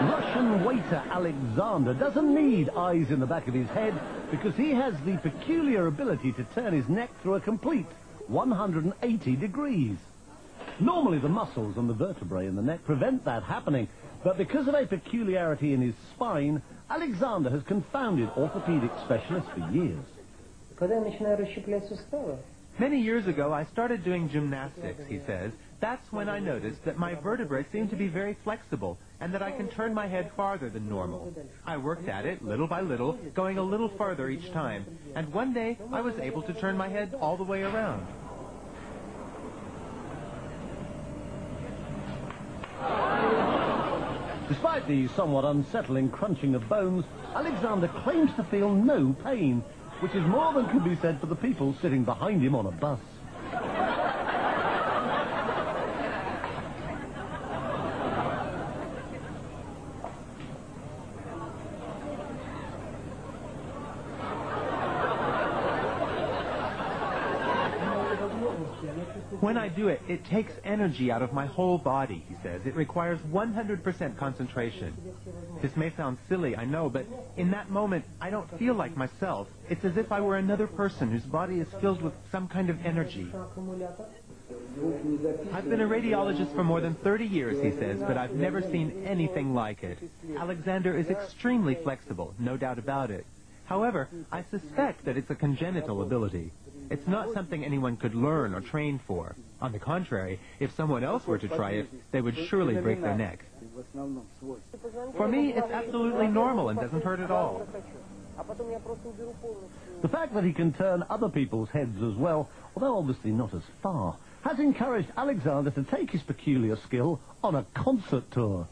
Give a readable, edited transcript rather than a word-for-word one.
Russian waiter Alexander doesn't need eyes in the back of his head because he has the peculiar ability to turn his neck through a complete 180 degrees. Normally the muscles and the vertebrae in the neck prevent that happening, but because of a peculiarity in his spine, Alexander has confounded orthopedic specialists for years. Many years ago, I started doing gymnastics, he says. That's when I noticed that my vertebrae seem to be very flexible and that I can turn my head farther than normal. I worked at it little by little, going a little farther each time, and one day I was able to turn my head all the way around. Despite the somewhat unsettling crunching of bones, Alexander claims to feel no pain, which is more than can be said for the people sitting behind him on a bus. When I do it, it takes energy out of my whole body, he says. It requires 100% concentration. This may sound silly, I know, but in that moment, I don't feel like myself. It's as if I were another person whose body is filled with some kind of energy. I've been a radiologist for more than 30 years, he says, but I've never seen anything like it. Alexander is extremely flexible, no doubt about it. However, I suspect that it's a congenital ability. It's not something anyone could learn or train for. On the contrary, if someone else were to try it, they would surely break their neck. For me, it's absolutely normal and doesn't hurt at all. The fact that he can turn other people's heads as well, although obviously not as far, has encouraged Alexander to take his peculiar skill on a concert tour.